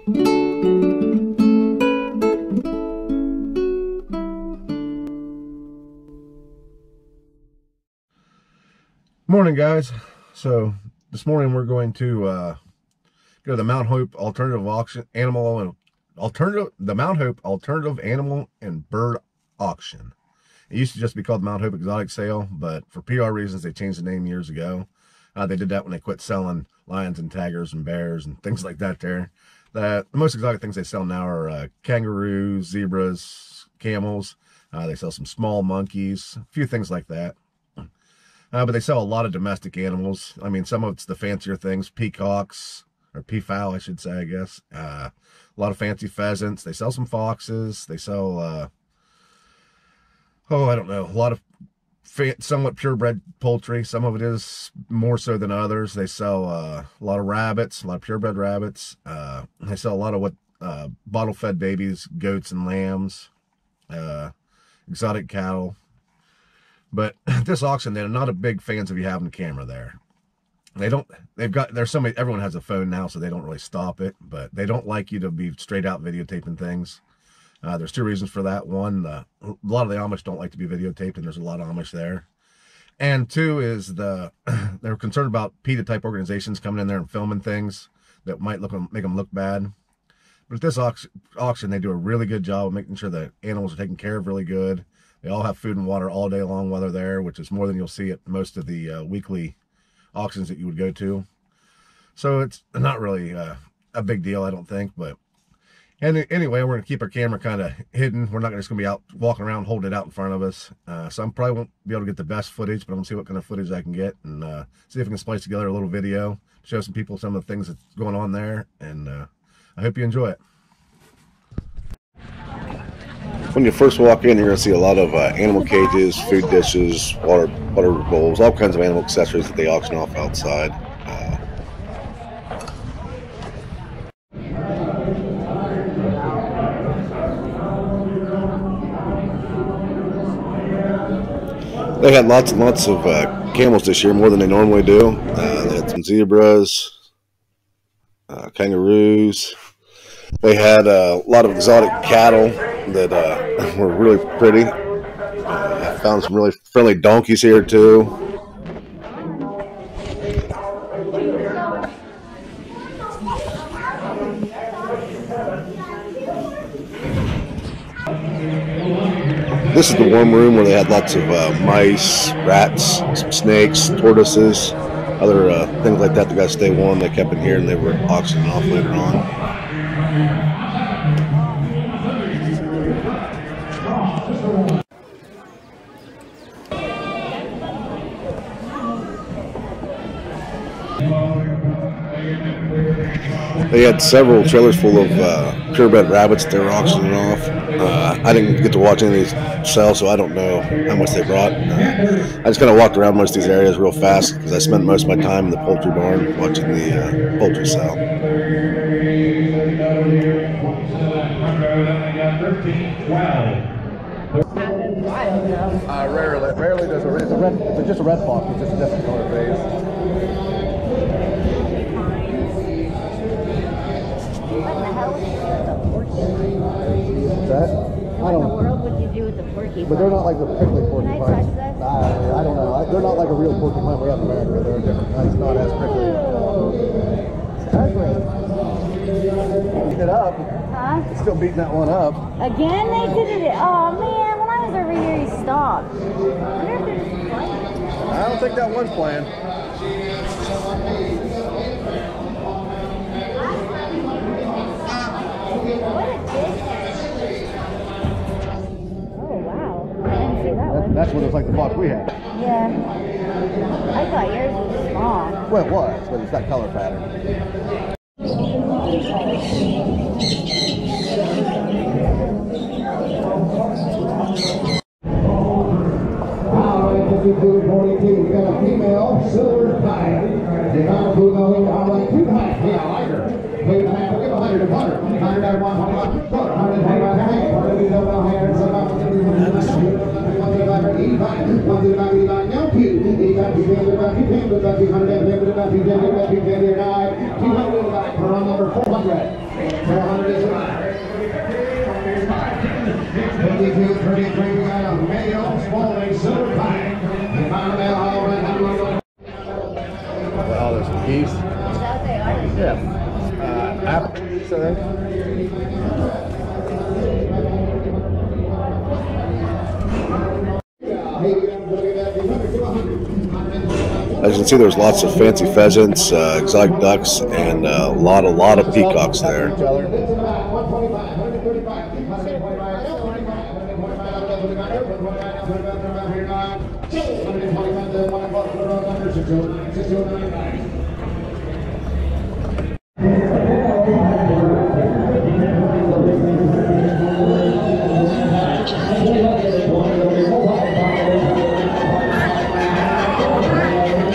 Morning, guys. So this morning we're going to go to the Mount Hope Alternative Auction the Mount Hope Alternative Animal and Bird Auction. It used to just be called the Mount Hope Exotic Sale, but for PR reasons they changed the name years ago. They did that when they quit selling lions and tigers and bears and things like that there. The most exotic things they sell now are kangaroos, zebras, camels. They sell some small monkeys, a few things like that. But they sell a lot of domestic animals. I mean, some of it's the fancier things, peacocks, or peafowl, I should say, I guess. A lot of fancy pheasants. They sell some foxes. They sell, I don't know, a lot of somewhat purebred poultry. Some of it is more so than others. They sell a lot of rabbits, a lot of purebred rabbits. They sell a lot of what bottle-fed babies, goats and lambs, exotic cattle. But at this auction, they're not a big fans of you having a camera there. Everyone has a phone now, so they don't really stop it, but they don't like you to be straight out videotaping things. There's two reasons for that. One, a lot of the Amish don't like to be videotaped, and there's a lot of Amish there. And two is they're concerned about PETA type organizations coming in there and filming things that might make them look bad. But at this auction, they do a really good job of making sure that animals are taken care of really good. They all have food and water all day long while they're there, which is more than you'll see at most of the weekly auctions that you would go to. So it's not really a big deal, I don't think. But anyway, we're going to keep our camera kind of hidden. We're not just going to be out walking around holding it out in front of us. So I probably won't be able to get the best footage, but I'm going to see what kind of footage I can get and see if I can splice together a little video, show some people some of the things that's going on there. And I hope you enjoy it. When you first walk in, you're going to see a lot of animal cages, food dishes, water bowls, all kinds of animal accessories that they auction off outside. They had lots and lots of camels this year, more than they normally do. They had some zebras, kangaroos. They had a lot of exotic cattle that were really pretty. I found some really friendly donkeys here too. This is the warm room where they had lots of mice, rats, some snakes, tortoises, other things like that. They got to stay warm. They kept in here and they were auctioning off later on. They had several trailers full of purebred rabbits they were auctioning off. I didn't get to watch any of these sell, so I don't know how much they brought. I just kind of walked around most of these areas real fast because I spent most of my time in the poultry barn watching the poultry sell. Rarely there's it's just a red fox, it's just a different color face. That? What in the world would you do with the porcupine? But they're not like the prickly porcupines. Can I touch that? I don't know. They're not like a real porcupine we have in America. They're different. It's not as prickly. It's ugly. Beating it up. Huh? Still beating that one up. Again, they did it. Oh man, when I was over here, he stopped. I wonder if they're just playing. I don't think that one's playing. What a dick. Oh wow, I didn't see that one. That's what it was like the fox we had. Yeah. I thought yours was small. Well, it was, but it's that color pattern. We got a female silver tie. The amount of food going on like 2 times. Yeah, I like her. Wait a minute, give 100 to 100. 100 out of 100. 125 hang. 200 per number 400. 400 is mine. 52, 33, we got a male spalding silver pine. We found a male all right. Oh, there's some geese. Is that what they are? Yeah. Apple geese, I think. As you can see, there's lots of fancy pheasants, exotic ducks, and a lot of peacocks there.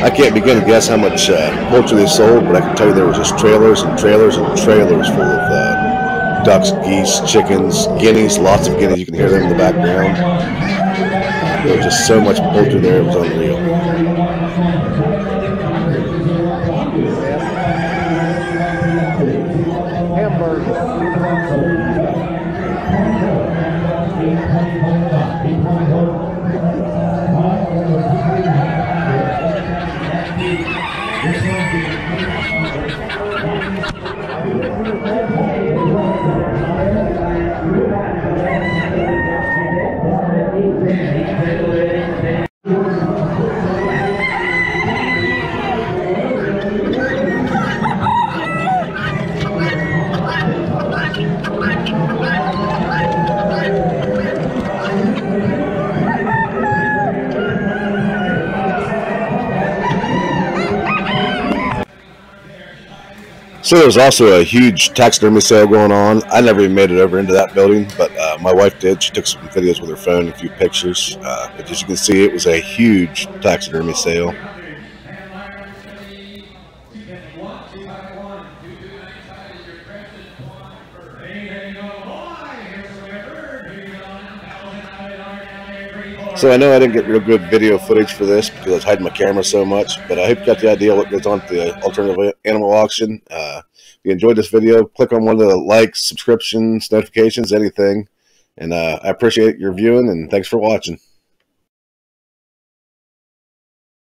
I can't begin to guess how much poultry they sold, but I can tell you there was just trailers and trailers and trailers full of ducks, geese, chickens, guineas, lots of guineas. You can hear them in the background. There was just so much poultry there, it was unreal. So there's also a huge taxidermy sale going on. I never even made it over into that building, but my wife did. She took some videos with her phone and a few pictures. But as you can see, it was a huge taxidermy sale. So I know I didn't get real good video footage for this because I was hiding my camera so much, but I hope you got the idea what goes on at the alternative animal auction. If you enjoyed this video, click on one of the likes, subscriptions, notifications, anything. And I appreciate your viewing, and thanks for watching.